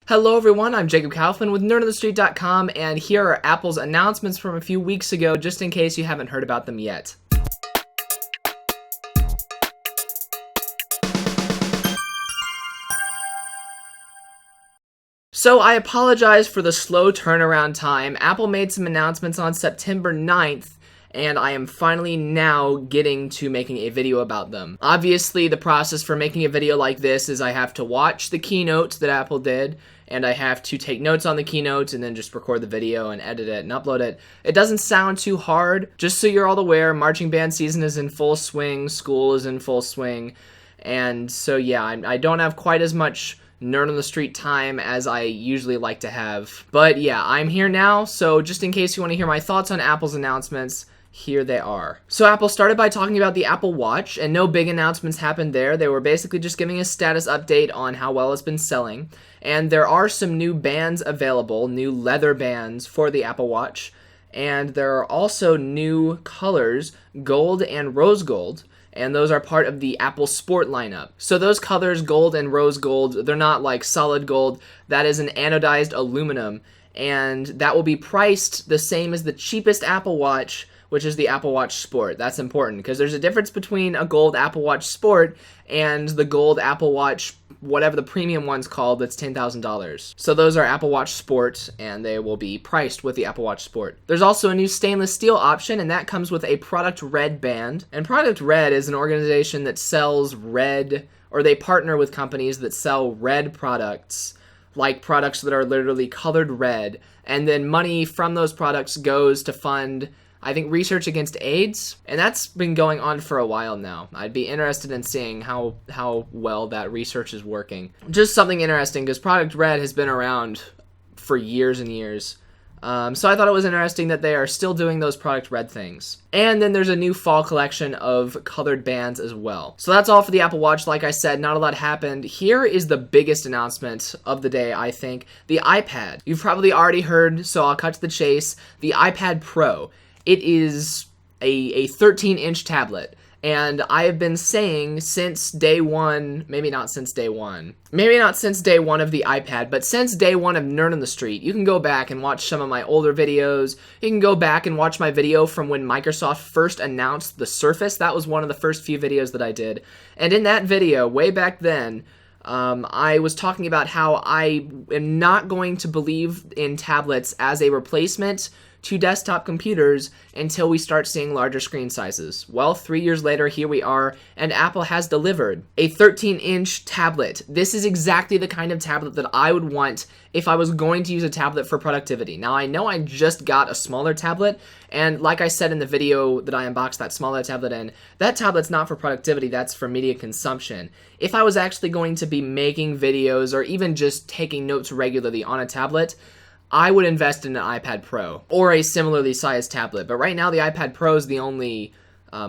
Hello everyone, I'm Jacob Kaufman with nerdonthestreet.com, and here are Apple's announcements from a few weeks ago, just in case you haven't heard about them yet. So I apologize for the slow turnaround time. Apple made some announcements on September 9th, and I am finally now getting to making a video about them. Obviously, the process for making a video like this is I have to watch the keynote that Apple did, and I have to take notes on the keynote and then just record the video and edit it and upload it. It doesn't sound too hard. Just so you're all aware, marching band season is in full swing, school is in full swing, and so yeah, I don't have quite as much Nerd on the Street time as I usually like to have. But yeah, I'm here now, so just in case you want to hear my thoughts on Apple's announcements, here they are. So Apple started by talking about the Apple Watch, and no big announcements happened there. They were basically just giving a status update on how well it's been selling. And there are some new bands available, new leather bands for the Apple Watch. And there are also new colors, gold and rose gold. And those are part of the Apple Sport lineup. So those colors, gold and rose gold, they're not like solid gold. That is an anodized aluminum. And that will be priced the same as the cheapest Apple Watch, which is the Apple Watch Sport. That's important because there's a difference between a gold Apple Watch Sport and the gold Apple Watch, whatever the premium one's called, that's $10,000. So those are Apple Watch Sport, and they will be priced with the Apple Watch Sport. There's also a new stainless steel option, and that comes with a Product Red band. And Product Red is an organization that sells red, or they partner with companies that sell red products, like products that are literally colored red, and then money from those products goes to fund, I think, research against AIDS, and that's been going on for a while now. I'd be interested in seeing how well that research is working. Just something interesting, because Product Red has been around for years and years. So I thought it was interesting that they are still doing those Product Red things. And then there's a new fall collection of colored bands as well. So that's all for the Apple Watch. Like I said, not a lot happened. Here is the biggest announcement of the day, I think. The iPad. You've probably already heard, so I'll cut to the chase. The iPad Pro. It is a 13-inch tablet, and I have been saying since day one, maybe not since day one of the iPad, but since day one of Nerd on the Street. You can go back and watch some of my older videos. You can go back and watch my video from when Microsoft first announced the Surface. That was one of the first few videos that I did. And in that video, way back then, I was talking about how I am not going to believe in tablets as a replacement to desktop computers until we start seeing larger screen sizes. Well, 3 years later, here we are, and Apple has delivered a 13-inch tablet. This is exactly the kind of tablet that I would want if I was going to use a tablet for productivity. Now, I know I just got a smaller tablet, and like I said in the video that I unboxed that smaller tablet in, that tablet's not for productivity, that's for media consumption. If I was actually going to be making videos or even just taking notes regularly on a tablet, I would invest in an iPad Pro or a similarly sized tablet. But right now, the iPad Pro is the only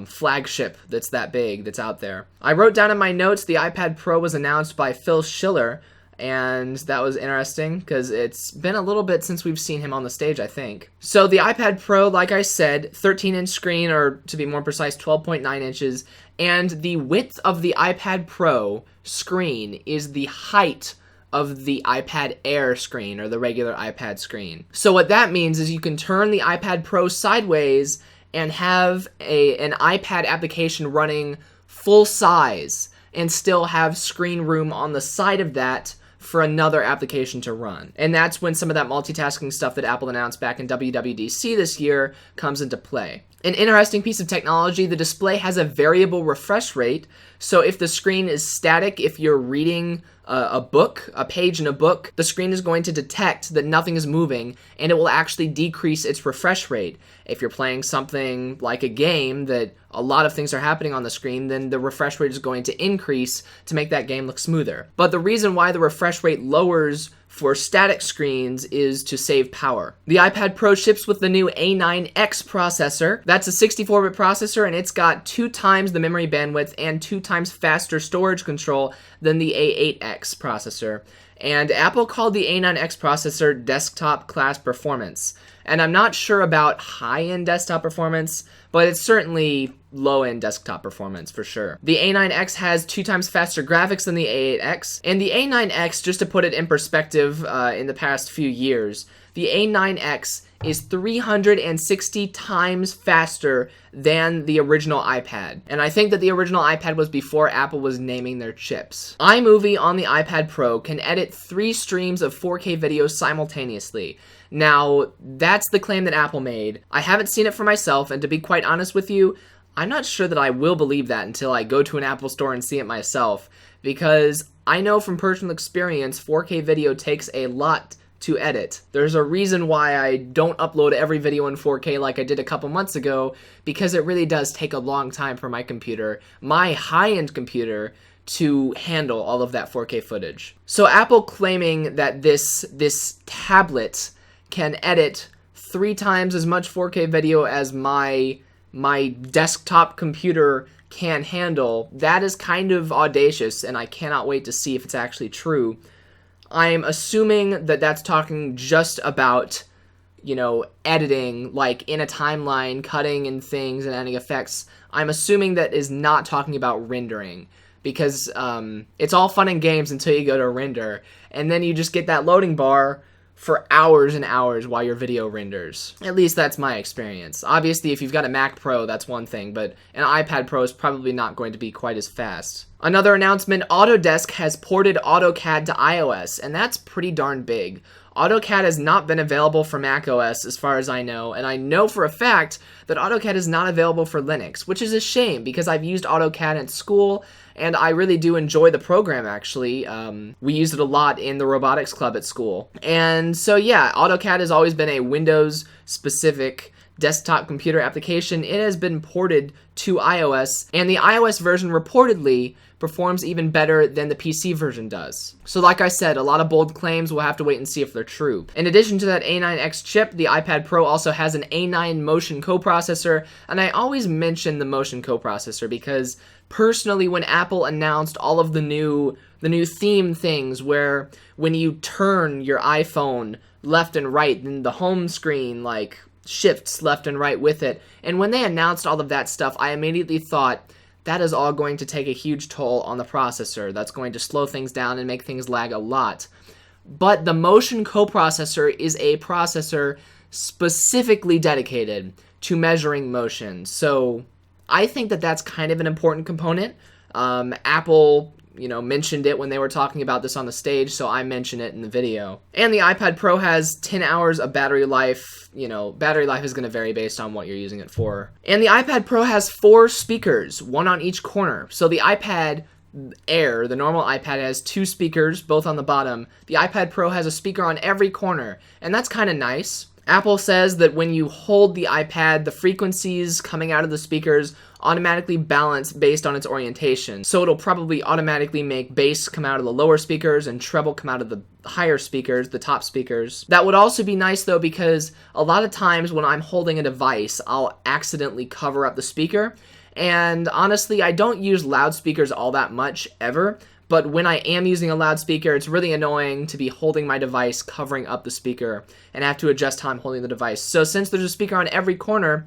flagship that's that big that's out there. I wrote down in my notes the iPad Pro was announced by Phil Schiller, and that was interesting because it's been a little bit since we've seen him on the stage, I think. So the iPad Pro, like I said, 13-inch screen, or to be more precise, 12.9 inches, and the width of the iPad Pro screen is the height of the iPad Air screen, or the regular iPad screen. So what that means is you can turn the iPad Pro sideways and have an iPad application running full size and still have screen room on the side of that for another application to run. And that's when some of that multitasking stuff that Apple announced back in WWDC this year comes into play. An interesting piece of technology, the display has a variable refresh rate, so if the screen is static, if you're reading a book, a page in a book, the screen is going to detect that nothing is moving, and it will actually decrease its refresh rate. If you're playing something like a game that a lot of things are happening on the screen, then the refresh rate is going to increase to make that game look smoother. But the reason why the refresh rate lowers for static screens is to save power. The iPad Pro ships with the new A9X processor. That's a 64-bit processor, and it's got 2 times the memory bandwidth and 2 times faster storage control than the A8X processor. And Apple called the A9X processor desktop class performance. And I'm not sure about high-end desktop performance, but it's certainly low-end desktop performance for sure. The A9X has 2 times faster graphics than the A8X, and the A9X, just to put it in perspective, in the past few years, the A9X is 360 times faster than the original iPad. And I think that the original iPad was before Apple was naming their chips. iMovie on the iPad Pro can edit 3 streams of 4K video simultaneously. Now, that's the claim that Apple made. I haven't seen it for myself, and to be quite honest with you, I'm not sure that I will believe that until I go to an Apple store and see it myself, because I know from personal experience 4K video takes a lot to edit. There's a reason why I don't upload every video in 4K like I did a couple months ago, because it really does take a long time for my computer, my high-end computer, to handle all of that 4K footage. So Apple claiming that this tablet can edit 3 times as much 4K video as my desktop computer can handle, that is kind of audacious, and I cannot wait to see if it's actually true. I'm assuming that that's talking just about, you know, editing, like in a timeline, cutting and things and adding effects. I'm assuming that is not talking about rendering, because it's all fun and games until you go to render, and then you just get that loading bar for hours and hours while your video renders. At least that's my experience. Obviously, if you've got a Mac Pro, that's one thing, but an iPad Pro is probably not going to be quite as fast. Another announcement, Autodesk has ported AutoCAD to iOS, and that's pretty darn big. AutoCAD has not been available for macOS as far as I know, and I know for a fact that AutoCAD is not available for Linux, which is a shame because I've used AutoCAD at school, and I really do enjoy the program, actually. We used it a lot in the robotics club at school. And so yeah, AutoCAD has always been a Windows-specific desktop computer application. It has been ported to iOS, and the iOS version reportedly performs even better than the PC version does. So like I said, a lot of bold claims, we'll have to wait and see if they're true. In addition to that A9X chip, the iPad Pro also has an A9 Motion coprocessor, and I always mention the Motion coprocessor because personally when Apple announced all of the new theme things where when you turn your iPhone left and right, then the home screen like shifts left and right with it, and when they announced all of that stuff, I immediately thought, that is all going to take a huge toll on the processor. That's going to slow things down and make things lag a lot. But the Motion coprocessor is a processor specifically dedicated to measuring motion. So I think that that's kind of an important component. Apple, mentioned it when they were talking about this on the stage, so I mention it in the video. And the iPad Pro has 10 hours of battery life. Battery life is going to vary based on what you're using it for. And the iPad Pro has 4 speakers, 1 on each corner. So the iPad Air, the normal iPad, has 2 speakers, both on the bottom. The iPad Pro has a speaker on every corner, and that's kind of nice. Apple says that when you hold the iPad, the frequencies coming out of the speakers automatically balance based on its orientation. So it'll probably automatically make bass come out of the lower speakers and treble come out of the higher speakers, the top speakers. That would also be nice though, because a lot of times when I'm holding a device, I'll accidentally cover up the speaker. And honestly, I don't use loudspeakers all that much ever. But when I am using a loudspeaker, it's really annoying to be holding my device covering up the speaker and have to adjust how I'm holding the device. So since there's a speaker on every corner,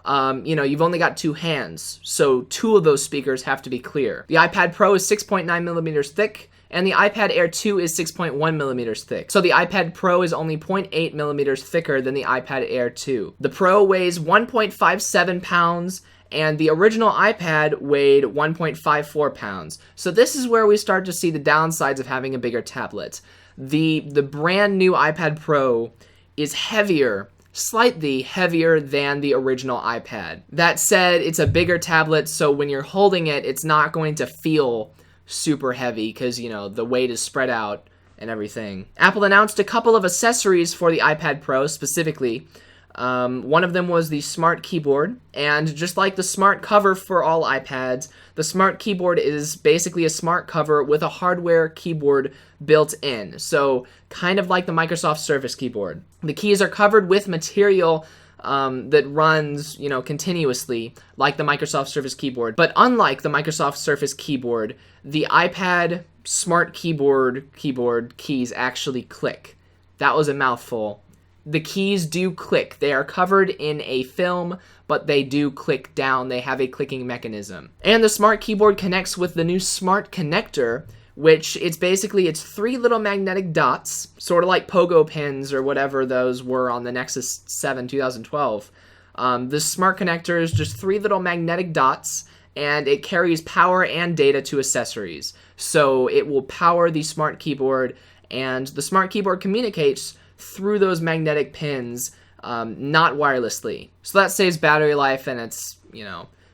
you've only got 2 hands. So 2 of those speakers have to be clear. The iPad Pro is 6.9 millimeters thick, and the iPad Air 2 is 6.1 millimeters thick. So the iPad Pro is only 0.8 millimeters thicker than the iPad Air 2. The Pro weighs 1.57 pounds, and the original iPad weighed 1.54 pounds. So this is where we start to see the downsides of having a bigger tablet. The brand new iPad Pro is heavier, slightly heavier than the original iPad. That said, it's a bigger tablet, so when you're holding it, it's not going to feel super heavy because, the weight is spread out and everything. Apple announced a couple of accessories for the iPad Pro specifically. One of them was the Smart Keyboard, and just like the Smart Cover for all iPads, the Smart Keyboard is basically a smart cover with a hardware keyboard built in, so kind of like the Microsoft Surface keyboard. The keys are covered with material that runs, continuously, like the Microsoft Surface keyboard. But unlike the Microsoft Surface keyboard, the iPad Smart keyboard keys actually click. That was a mouthful. The keys do click. They are covered in a film, but they do click down. They have a clicking mechanism. And the Smart keyboard connects with the new Smart connector, which it's 3 little magnetic dots, sort of like pogo pins or whatever those were on the Nexus 7 2012. The Smart connector is just 3 little magnetic dots, and it carries power and data to accessories. So it will power the Smart keyboard, and the Smart keyboard communicates through those magnetic pins, not wirelessly. So that saves battery life, and it's,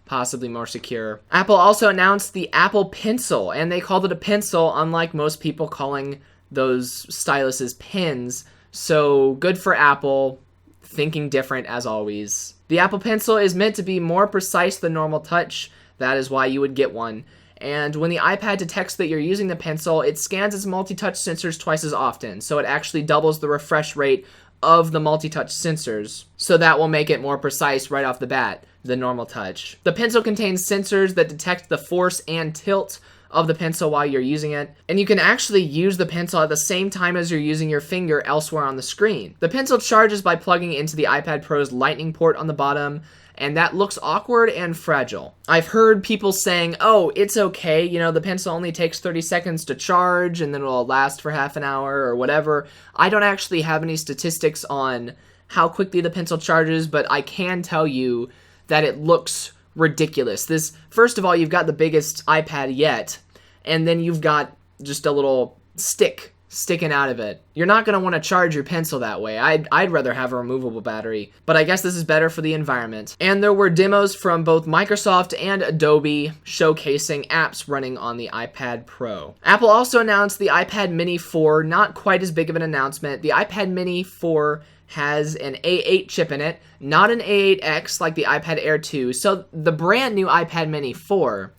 possibly more secure. Apple also announced the Apple Pencil, and they called it a pencil, unlike most people calling those styluses pens. So good for Apple, thinking different as always. The Apple Pencil is meant to be more precise than normal touch. That is why you would get one. And when the iPad detects that you're using the pencil, it scans its multi-touch sensors twice as often. So it actually doubles the refresh rate of the multi-touch sensors. So that will make it more precise right off the bat than normal touch. The pencil contains sensors that detect the force and tilt of the pencil while you're using it. And you can actually use the pencil at the same time as you're using your finger elsewhere on the screen. The pencil charges by plugging into the iPad Pro's Lightning port on the bottom, and that looks awkward and fragile. I've heard people saying, oh, it's okay, the pencil only takes 30 seconds to charge and then it'll last for half an hour or whatever. I don't actually have any statistics on how quickly the pencil charges, but I can tell you that it looks ridiculous. First of all, you've got the biggest iPad yet, and then you've got just a little stick sticking out of it. You're not going to want to charge your pencil that way. I'd rather have a removable battery, but I guess this is better for the environment. And there were demos from both Microsoft and Adobe showcasing apps running on the iPad Pro. Apple also announced the iPad Mini 4, not quite as big of an announcement. The iPad Mini 4 has an A8 chip in it, not an A8X like the iPad Air 2. So the brand new iPad Mini 4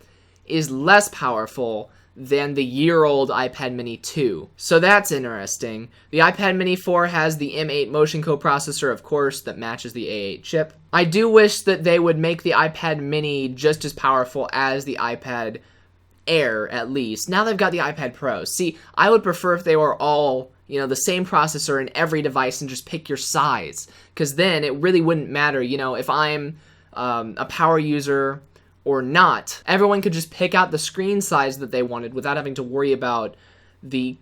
is less powerful than the year-old iPad Mini 2. So that's interesting. The iPad Mini 4 has the M8 Motion coprocessor, of course, that matches the A8 chip. I do wish that they would make the iPad Mini just as powerful as the iPad Air, at least. Now they've got the iPad Pro. See, I would prefer if they were all, the same processor in every device and just pick your size. Because then it really wouldn't matter, if I'm a power user or not. Everyone could just pick out the screen size that they wanted without having to worry about the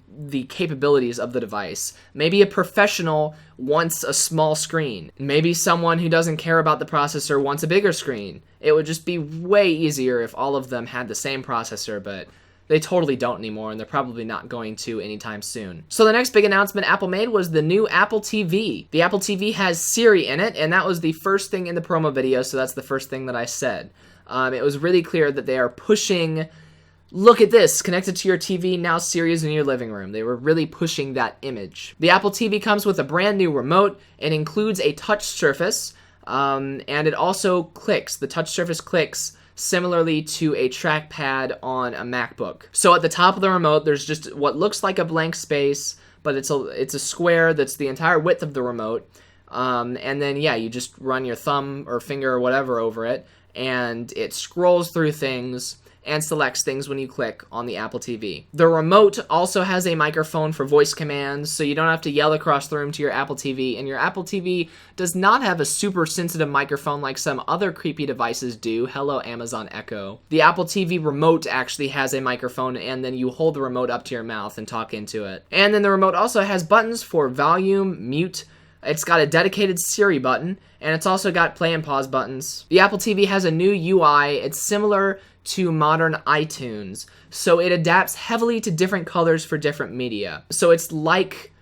capabilities of the device. Maybe a professional wants a small screen. Maybe someone who doesn't care about the processor wants a bigger screen. It would just be way easier if all of them had the same processor, but they totally don't anymore, and they're probably not going to anytime soon. So the next big announcement Apple made was the new Apple TV. The Apple TV has Siri in it, and that was the first thing in the promo video, so that's the first thing that I said. It was really clear that they are pushing, look at this, connected to your TV, now Siri is in your living room. They were really pushing that image. The Apple TV comes with a brand new remote. It includes a touch surface, and it also clicks. The touch surface clicks similarly to a trackpad on a MacBook. So at the top of the remote, there's just what looks like a blank space, but it's a square that's the entire width of the remote. And then, you just run your thumb or finger or whatever over it, and it scrolls through things and selects things when you click on the Apple TV. The remote also has a microphone for voice commands, so you don't have to yell across the room to your Apple TV, and your Apple TV does not have a super sensitive microphone like some other creepy devices do. Hello, Amazon Echo. The Apple TV remote actually has a microphone, and then you hold the remote up to your mouth and talk into it. And then the remote also has buttons for volume, mute. It's got a dedicated Siri button, and it's also got play and pause buttons. The Apple TV has a new UI. It's similar to modern iTunes, so it adapts heavily to different colors for different media. So it's like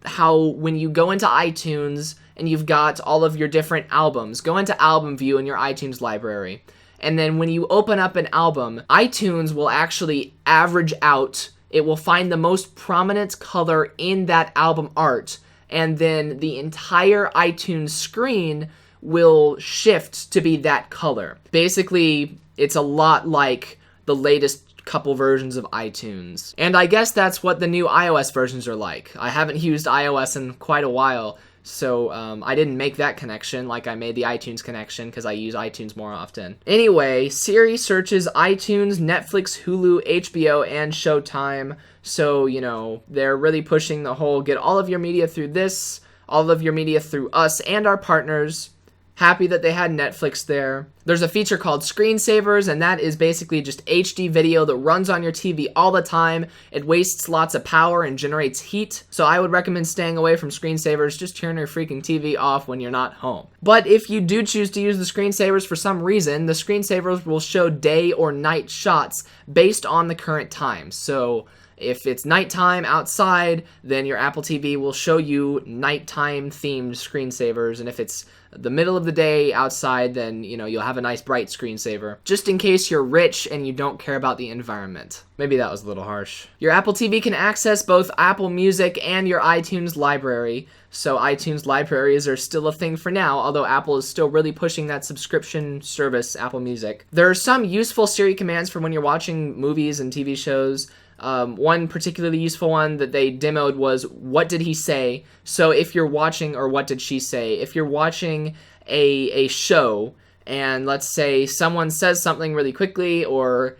how when you go into iTunes and you've got all of your different albums, go into Album View in your iTunes library, and then when you open up an album, iTunes will actually average out, it will find the most prominent color in that album art, and then the entire iTunes screen will shift to be that color. Basically, it's a lot like the latest couple versions of iTunes. And I guess that's what the new iOS versions are like. I haven't used iOS in quite a while, so I didn't make that connection like I made the iTunes connection because I use iTunes more often. Anyway, Siri searches iTunes, Netflix, Hulu, HBO, and Showtime. So, you know, they're really pushing the whole get all of your media through this, all of your media through us and our partners. Happy that they had Netflix there. There's a feature called Screensavers, and that is basically just HD video that runs on your TV all the time. It wastes lots of power and generates heat, so I would recommend staying away from screensavers. Just turn your freaking TV off when you're not home. But if you do choose to use the screensavers for some reason, the screensavers will show day or night shots based on the current time. So if it's nighttime outside, then your Apple TV will show you nighttime themed screensavers, and if it's the middle of the day outside, then, you know, you'll have a nice bright screensaver, just in case you're rich and you don't care about the environment. Maybe that was a little harsh. Your Apple TV can access both Apple Music and your iTunes library. So iTunes libraries are still a thing for now, although Apple is still really pushing that subscription service, Apple Music. There are some useful Siri commands for when you're watching movies and TV shows. One particularly useful one that they demoed was, what did he say? So if you're watching, or what did she say? If you're watching a show, and let's say someone says something really quickly, or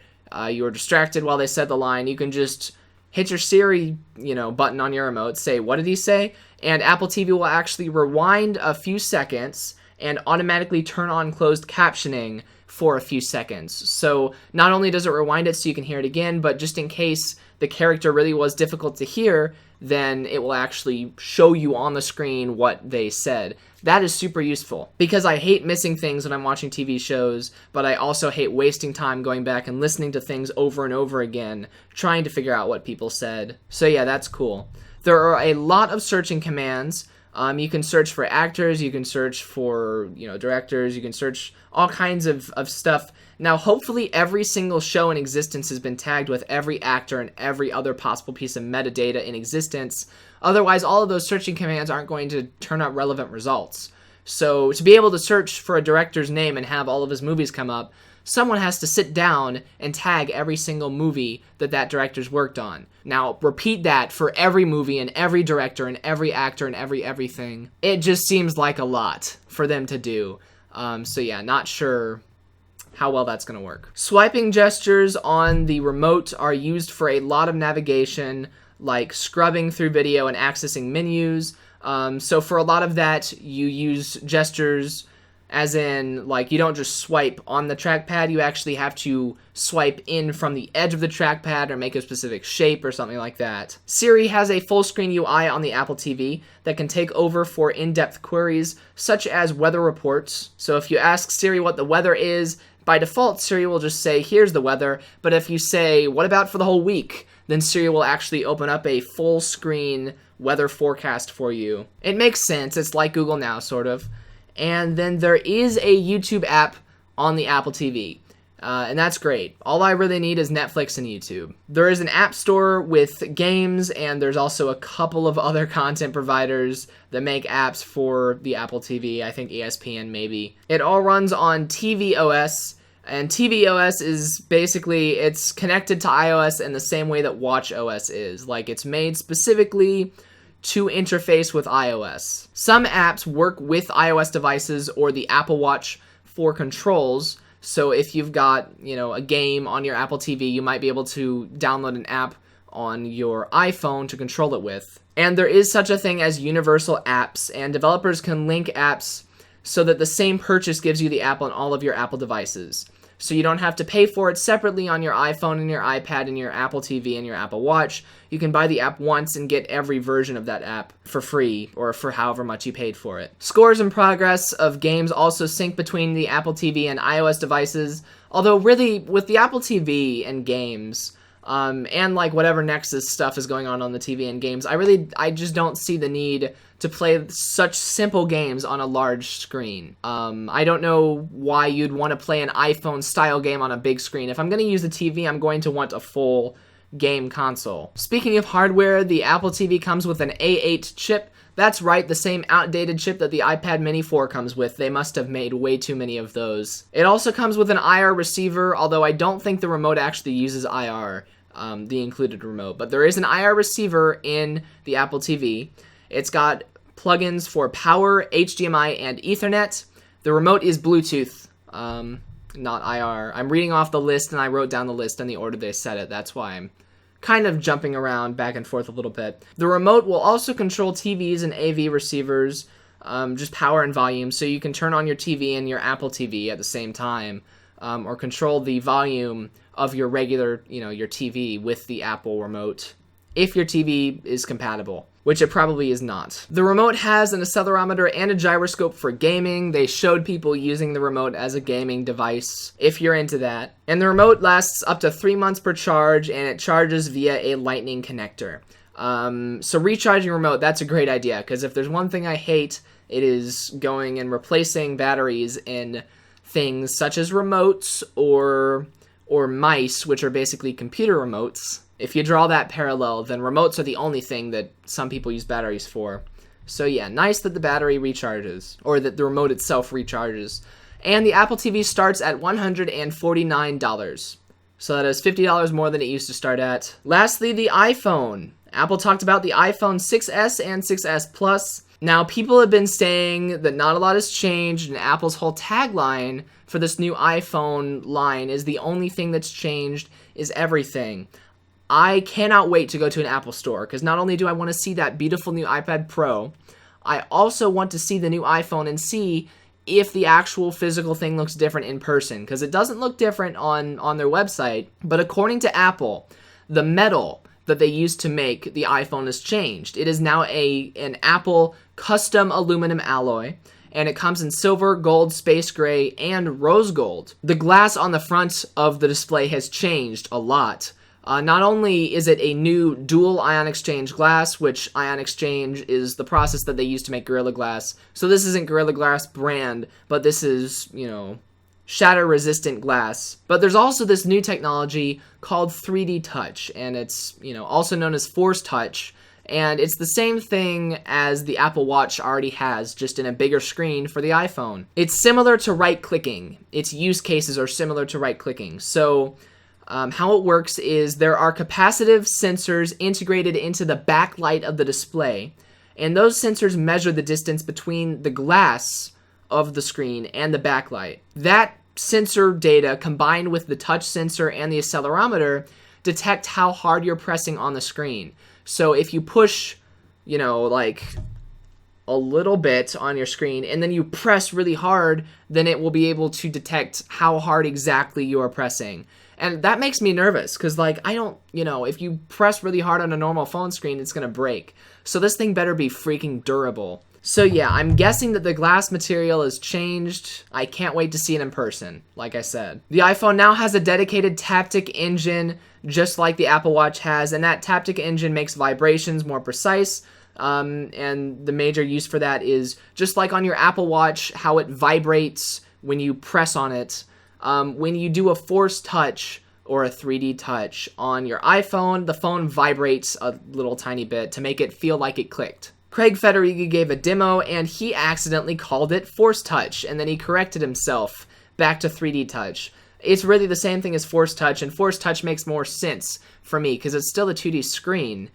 you were distracted while they said the line, you can just hit your Siri, button on your remote, say, what did he say? And Apple TV will actually rewind a few seconds and automatically turn on closed captioning for a few seconds. So not only does it rewind it so you can hear it again, but just in case the character really was difficult to hear, then it will actually show you on the screen what they said. That is super useful, because I hate missing things when I'm watching TV shows, but I also hate wasting time going back and listening to things over and over again, trying to figure out what people said. So yeah, that's cool. There are a lot of searching commands. You can search for actors, you can search for, directors, you can search all kinds of stuff. Now, hopefully every single show in existence has been tagged with every actor and every other possible piece of metadata in existence. Otherwise, all of those searching commands aren't going to turn out relevant results. So to be able to search for a director's name and have all of his movies come up, someone has to sit down and tag every single movie that director's worked on. Now, repeat that for every movie and every director and every actor and everything. It just seems like a lot for them to do. So yeah, not sure how well that's going to work. Swiping gestures on the remote are used for a lot of navigation, like scrubbing through video and accessing menus. So for a lot of that, you use gestures, as in, like, you don't just swipe on the trackpad, you actually have to swipe in from the edge of the trackpad or make a specific shape or something like that. Siri has a full screen UI on the Apple TV that can take over for in-depth queries, such as weather reports. So if you ask Siri what the weather is, by default, Siri will just say, here's the weather. But if you say, what about for the whole week? Then Siri will actually open up a full screen weather forecast for you. It makes sense. It's like Google Now, sort of. And then there is a YouTube app on the Apple TV, and that's great. All I really need is Netflix and YouTube. There is an app store with games, and there's also a couple of other content providers that make apps for the Apple TV. I think ESPN maybe. It all runs on tvOS, and tvOS is basically, it's connected to iOS in the same way that watchOS is. Like, it's made specifically to interface with iOS. Some apps work with iOS devices or the Apple Watch for controls. So if you've got, a game on your Apple TV, you might be able to download an app on your iPhone to control it with. And there is such a thing as universal apps, and developers can link apps so that the same purchase gives you the app on all of your Apple devices. So you don't have to pay for it separately on your iPhone and your iPad and your Apple TV and your Apple Watch. You can buy the app once and get every version of that app for free, or for however much you paid for it. Scores and progress of games also sync between the Apple TV and iOS devices, although really, with the Apple TV and games, and like whatever Nexus stuff is going on the TV and games, I just don't see the need to play such simple games on a large screen. I don't know why you'd want to play an iPhone style game on a big screen. If I'm going to use the TV, I'm going to want a full game console. Speaking of hardware, the Apple TV comes with an A8 chip. That's right, the same outdated chip that the iPad Mini 4 comes with. They must have made way too many of those. It also comes with an IR receiver, although I don't think the remote actually uses IR, the included remote. But there is an IR receiver in the Apple TV. It's got plugins for power, HDMI, and Ethernet. The remote is Bluetooth, not IR. I'm reading off the list, and I wrote down the list in the order they said it. That's why I'm kind of jumping around back and forth a little bit. The remote will also control TVs and AV receivers, just power and volume, so you can turn on your TV and your Apple TV at the same time, or control the volume of your regular, your TV with the Apple remote, if your TV is compatible, which it probably is not. The remote has an accelerometer and a gyroscope for gaming. They showed people using the remote as a gaming device, if you're into that. And the remote lasts up to 3 months per charge, and it charges via a lightning connector. So recharging remote, that's a great idea, because if there's one thing I hate, it is going and replacing batteries in things such as remotes or mice, which are basically computer remotes. If you draw that parallel, then remotes are the only thing that some people use batteries for. So yeah, nice that the battery recharges, or that the remote itself recharges. And the Apple TV starts at $149. So that is $50 more than it used to start at. Lastly, the iPhone. Apple talked about the iPhone 6S and 6S Plus. Now, people have been saying that not a lot has changed, and Apple's whole tagline for this new iPhone line is the only thing that's changed is everything. I cannot wait to go to an Apple store, because not only do I want to see that beautiful new iPad Pro, I also want to see the new iPhone and see if the actual physical thing looks different in person, because it doesn't look different on their website. But according to Apple, the metal that they used to make the iPhone has changed. It is now an Apple custom aluminum alloy, and it comes in silver, gold, space gray, and rose gold. The glass on the front of the display has changed a lot. Not only is it a new dual ion exchange glass, which ion exchange is the process that they use to make Gorilla Glass. So this isn't Gorilla Glass brand, but this is, shatter-resistant glass. But there's also this new technology called 3D Touch, and it's, also known as Force Touch. And it's the same thing as the Apple Watch already has, just in a bigger screen for the iPhone. It's similar to right-clicking. Its use cases are similar to right-clicking. So how it works is there are capacitive sensors integrated into the backlight of the display, and those sensors measure the distance between the glass of the screen and the backlight. That sensor data, combined with the touch sensor and the accelerometer, detect how hard you're pressing on the screen. So if you push, like a little bit on your screen, and then you press really hard, then it will be able to detect how hard exactly you are pressing. And that makes me nervous, because, if you press really hard on a normal phone screen, it's going to break. So this thing better be freaking durable. So yeah, I'm guessing that the glass material has changed. I can't wait to see it in person, like I said. The iPhone now has a dedicated Taptic engine, just like the Apple Watch has, and that Taptic engine makes vibrations more precise. And the major use for that is, just like on your Apple Watch, how it vibrates when you press on it. When you do a Force Touch or a 3D Touch on your iPhone, the phone vibrates a little tiny bit to make it feel like it clicked. Craig Federighi gave a demo, and he accidentally called it Force Touch, and then he corrected himself back to 3D Touch. It's really the same thing as Force Touch, and Force Touch makes more sense for me, because it's still a 2D screen.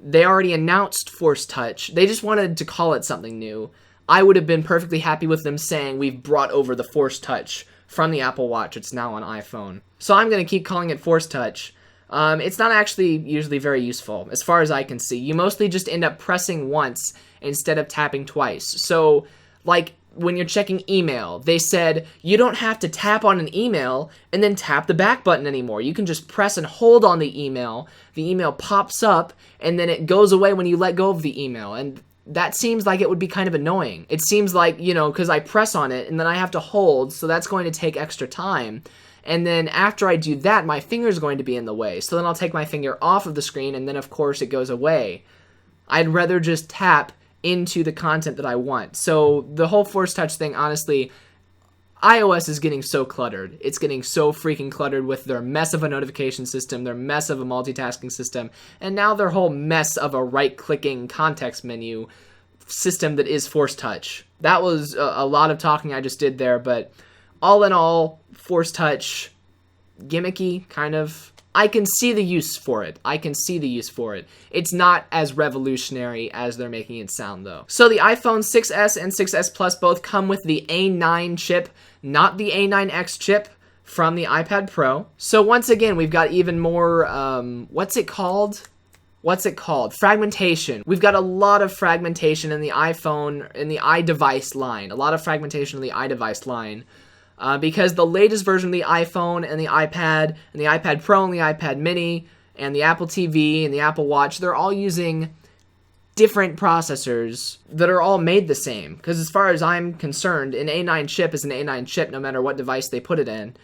They already announced Force Touch. They just wanted to call it something new. I would have been perfectly happy with them saying, we've brought over the Force Touch from the Apple Watch. It's now on iPhone. So I'm going to keep calling it Force Touch. It's not actually usually very useful, as far as I can see. You mostly just end up pressing once instead of tapping twice. So, when you're checking email, they said you don't have to tap on an email and then tap the back button anymore. You can just press and hold on the email. The email pops up, and then it goes away when you let go of the email. And that seems like it would be kind of annoying. It seems like, because I press on it and then I have to hold, so that's going to take extra time. And then after I do that, my finger's going to be in the way. So then I'll take my finger off of the screen, and then of course it goes away. I'd rather just tap into the content that I want. So the whole Force Touch thing, honestly, iOS is getting so cluttered. It's getting so freaking cluttered with their mess of a notification system, their mess of a multitasking system, and now their whole mess of a right-clicking context menu system that is Force Touch. That was a lot of talking I just did there, but all in all, Force Touch, gimmicky, kind of. I can see the use for it. It's not as revolutionary as they're making it sound, though. So the iPhone 6S and 6S Plus both come with the A9 chip, not the A9X chip from the iPad Pro. So once again, we've got even more, what's it called? Fragmentation. We've got a lot of fragmentation in the iPhone, in the iDevice line. A lot of fragmentation in the iDevice line. Because the latest version of the iPhone and the iPad and the iPad Pro and the iPad Mini and the Apple TV and the Apple Watch, they're all using different processors that are all made the same. Because as far as I'm concerned, an A9 chip is an A9 chip no matter what device they put it in.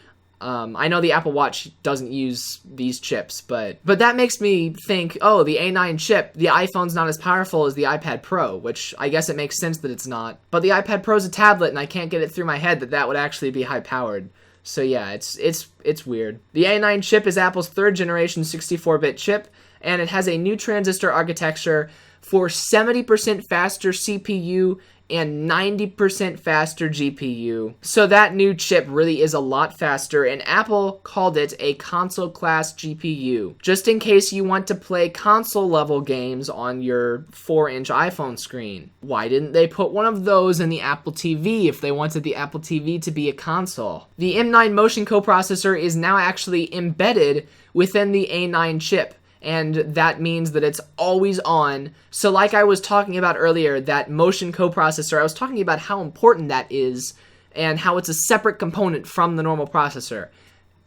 I know the Apple Watch doesn't use these chips, but that makes me think, oh, the A9 chip, the iPhone's not as powerful as the iPad Pro, which I guess it makes sense that it's not. But the iPad Pro's a tablet, and I can't get it through my head that that would actually be high-powered. So yeah, it's weird. The A9 chip is Apple's third generation 64-bit chip, and it has a new transistor architecture for 70% faster CPU and 90% faster GPU. So that new chip really is a lot faster, and Apple called it a console-class GPU. Just in case you want to play console-level games on your 4-inch iPhone screen. Why didn't they put one of those in the Apple TV if they wanted the Apple TV to be a console? The M9 Motion coprocessor is now actually embedded within the A9 chip, and that means that it's always on. So like I was talking about earlier, that Motion coprocessor, I was talking about how important that is and how it's a separate component from the normal processor.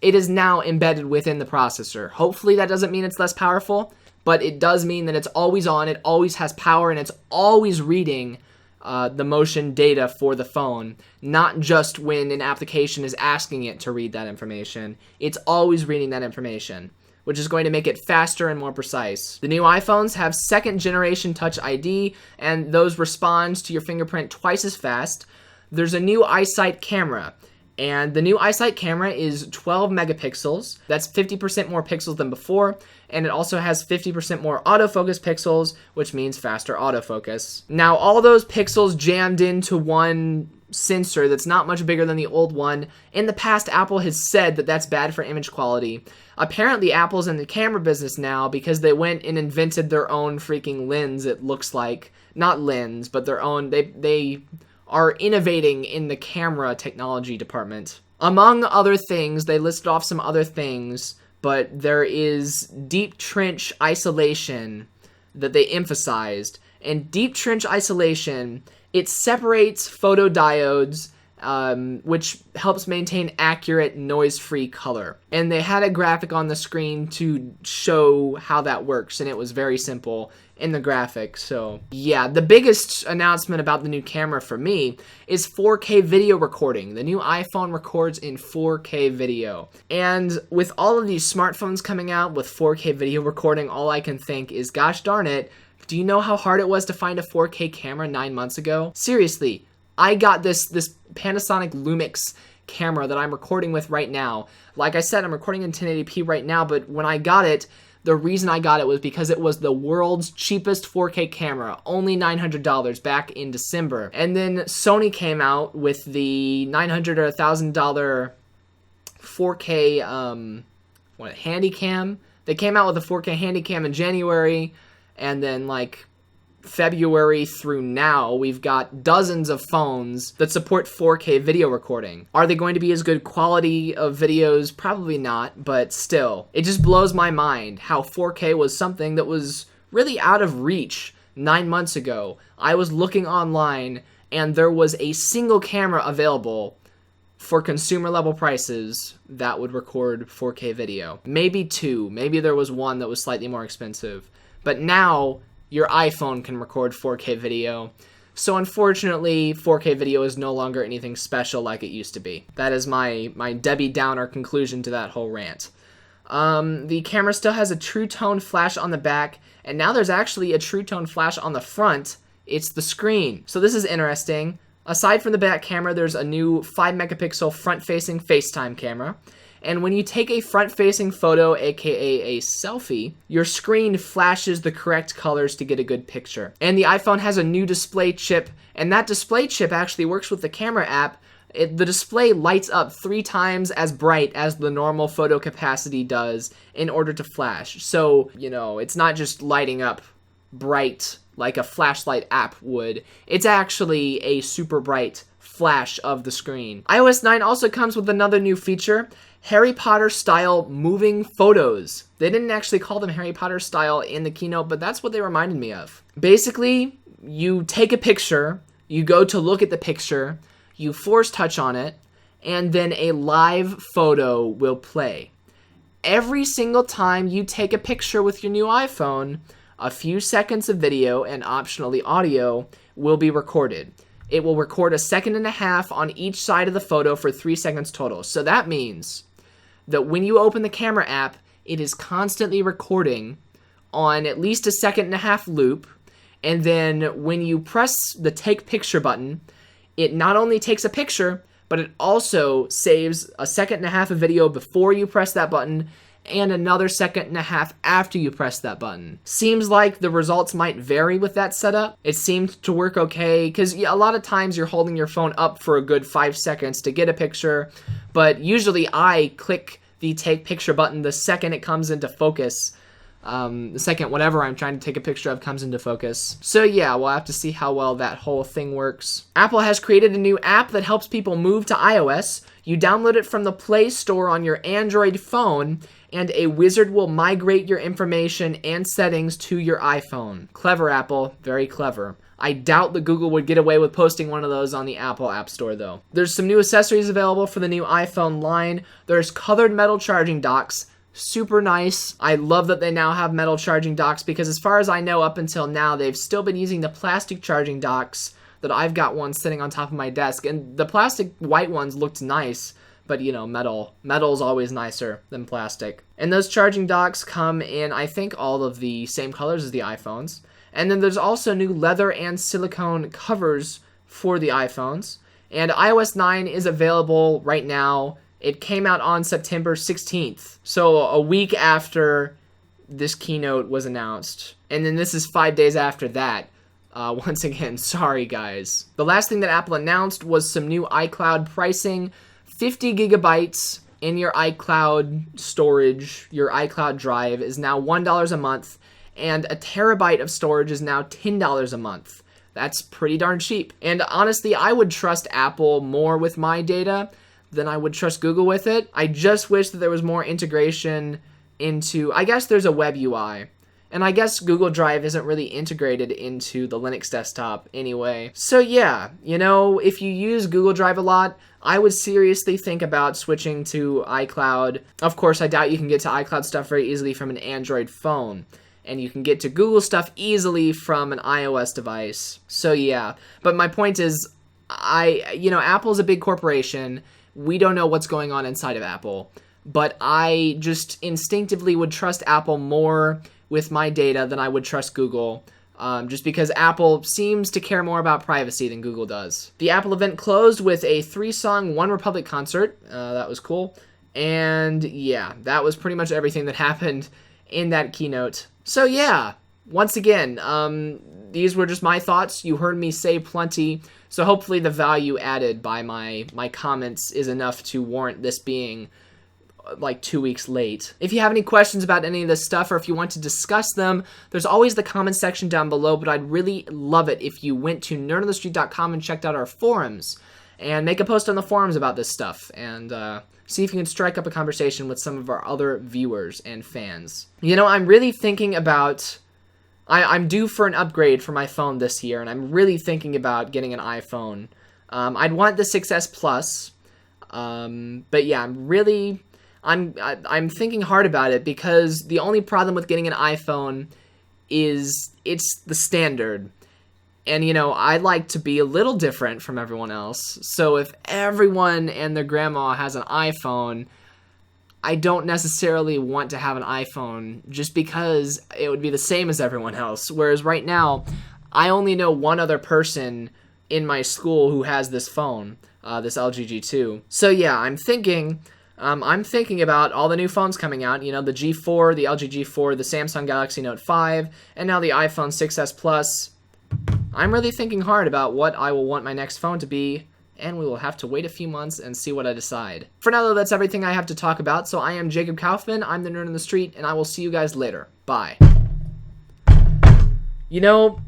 It is now embedded within the processor. Hopefully that doesn't mean it's less powerful, but it does mean that it's always on, it always has power, and it's always reading the motion data for the phone, not just when an application is asking it to read that information. It's always reading that information, which is going to make it faster and more precise. The new iPhones have second generation Touch ID, and those respond to your fingerprint twice as fast. There's a new iSight camera, and the new iSight camera is 12 megapixels. That's 50% more pixels than before, and it also has 50% more autofocus pixels, which means faster autofocus. Now, all those pixels jammed into one sensor that's not much bigger than the old one. In the past, Apple has said that that's bad for image quality. Apparently, Apple's in the camera business now because they went and invented their own freaking lens, it looks like. Not lens, but their own. They are innovating in the camera technology department. Among other things, they listed off some other things, but there is deep trench isolation that they emphasized. And deep trench isolation, it separates photodiodes, which helps maintain accurate noise-free color. And they had a graphic on the screen to show how that works, and it was very simple in the graphic. So yeah, the biggest announcement about the new camera for me is 4K video recording. The new iPhone records in 4K video. And with all of these smartphones coming out with 4K video recording, all I can think is, gosh darn it, do you know how hard it was to find a 4K camera 9 months ago? Seriously, I got this Panasonic Lumix camera that I'm recording with right now. Like I said, I'm recording in 1080p right now, but when I got it, the reason I got it was because it was the world's cheapest 4K camera, only $900 back in December. And then Sony came out with the $900 or $1,000 4K Handycam. They came out with a 4K Handycam in January, and then like February through now, we've got dozens of phones that support 4K video recording. Are they going to be as good quality of videos? Probably not, but still. It just blows my mind how 4K was something that was really out of reach 9 months ago. I was looking online, and there was a single camera available for consumer level prices that would record 4K video. Maybe two. Maybe there was one that was slightly more expensive. But now, your iPhone can record 4K video. So unfortunately, 4K video is no longer anything special like it used to be. That is my Debbie Downer conclusion to that whole rant. The camera still has a True Tone flash on the back, and now there's actually a True Tone flash on the front. It's the screen. So this is interesting. Aside from the back camera, there's a new 5 megapixel front-facing FaceTime camera. And when you take a front-facing photo, aka a selfie, your screen flashes the correct colors to get a good picture. And the iPhone has a new display chip, and that display chip actually works with the camera app. The display lights up 3 times as bright as the normal photo capacity does in order to flash. So, it's not just lighting up bright like a flashlight app would. It's actually a super bright flash of the screen. iOS 9 also comes with another new feature, Harry Potter style moving photos. They didn't actually call them Harry Potter style in the keynote, but that's what they reminded me of. Basically, you take a picture, you go to look at the picture, you force touch on it, and then a live photo will play. Every single time you take a picture with your new iPhone, a few seconds of video and optionally audio will be recorded. It will record 1.5 seconds on each side of the photo for 3 seconds total. So that means that when you open the camera app, it is constantly recording on at least 1.5 second loop. And then when you press the take picture button, it not only takes a picture, but it also saves 1.5 seconds of video before you press that button and another 1.5 seconds after you press that button. Seems like the results might vary with that setup. It seemed to work okay, because a lot of times you're holding your phone up for a good 5 seconds to get a picture, but usually I click the take picture button the second it comes into focus. The second whatever I'm trying to take a picture of comes into focus. So yeah, we'll have to see how well that whole thing works. Apple has created a new app that helps people move to iOS. You download it from the Play Store on your Android phone, and a wizard will migrate your information and settings to your iPhone. Clever, Apple. Very clever. I doubt that Google would get away with posting one of those on the Apple App Store, though. There's some new accessories available for the new iPhone line. There's colored metal charging docks. Super nice. I love that they now have metal charging docks, because as far as I know, up until now, they've still been using the plastic charging docks that I've got one sitting on top of my desk. And the plastic white ones looked nice, but metal's always nicer than plastic. And those charging docks come in, I think, all of the same colors as the iPhones. And then there's also new leather and silicone covers for the iPhones. And iOS 9 is available right now. It came out on September 16th, so a week after this keynote was announced. And then this is 5 days after that. Once again, sorry guys. The last thing that Apple announced was some new iCloud pricing. 50 gigabytes in your iCloud storage, your iCloud drive, is now $1 a month, and a terabyte of storage is now $10 a month. That's pretty darn cheap. And honestly, I would trust Apple more with my data than I would trust Google with it. I just wish that there was more integration into, I guess there's a web UI. And I guess Google Drive isn't really integrated into the Linux desktop anyway. So yeah, if you use Google Drive a lot, I would seriously think about switching to iCloud. Of course, I doubt you can get to iCloud stuff very easily from an Android phone. And you can get to Google stuff easily from an iOS device. So yeah, but my point is, Apple's a big corporation. We don't know what's going on inside of Apple, but I just instinctively would trust Apple more with my data than I would trust Google, just because Apple seems to care more about privacy than Google does. The Apple event closed with a 3-song One Republic concert. That was cool. And yeah, that was pretty much everything that happened in that keynote. So yeah, once again, these were just my thoughts. You heard me say plenty, so hopefully the value added by my comments is enough to warrant this being like 2 weeks late. If you have any questions about any of this stuff, or if you want to discuss them, there's always the comment section down below, but I'd really love it if you went to nerdonthestreet.com and checked out our forums, and make a post on the forums about this stuff, and see if you can strike up a conversation with some of our other viewers and fans. I'm really thinking about, I'm due for an upgrade for my phone this year, and I'm really thinking about getting an iPhone. I'd want the 6S Plus, but yeah, I'm thinking hard about it, because the only problem with getting an iPhone is it's the standard. And, I like to be a little different from everyone else. So if everyone and their grandma has an iPhone, I don't necessarily want to have an iPhone just because it would be the same as everyone else. Whereas right now, I only know one other person in my school who has this phone, this LG G2. So yeah, I'm thinking about all the new phones coming out, you know, the G4, the LG G4, the Samsung Galaxy Note 5, and now the iPhone 6s Plus. I'm really thinking hard about what I will want my next phone to be, and we will have to wait a few months and see what I decide. For now, though, that's everything I have to talk about, so I am Jacob Kaufman, I'm the nerd on the street, and I will see you guys later. Bye. You know,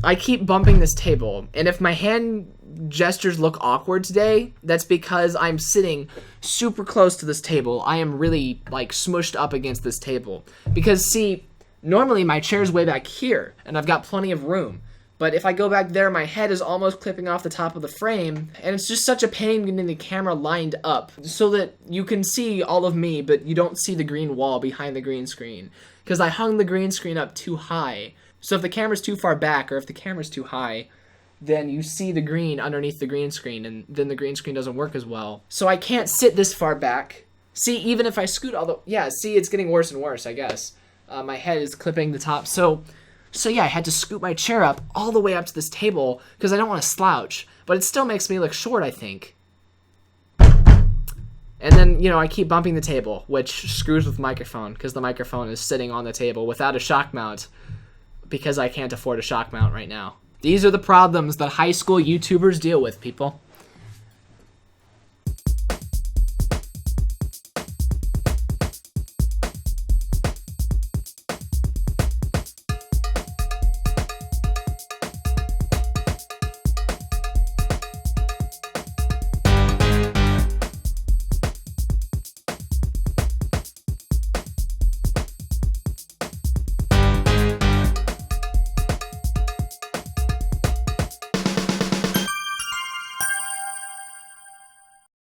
I keep bumping this table, and if my hand gestures look awkward today, that's because I'm sitting super close to this table. I am really, like, smushed up against this table. Because, see, normally my chair's way back here, and I've got plenty of room. But if I go back there, my head is almost clipping off the top of the frame, and it's just such a pain getting the camera lined up so that you can see all of me, but you don't see the green wall behind the green screen. Because I hung the green screen up too high. So if the camera's too far back, or if the camera's too high, then you see the green underneath the green screen, and then the green screen doesn't work as well. So I can't sit this far back. See, even if I scoot all the... Yeah, see, it's getting worse and worse, I guess. My head is clipping the top, so yeah, I had to scoot my chair up all the way up to this table because I don't want to slouch, but it still makes me look short, I think. And then, you know, I keep bumping the table, which screws with the microphone because the microphone is sitting on the table without a shock mount because I can't afford a shock mount right now. These are the problems that high school YouTubers deal with, people.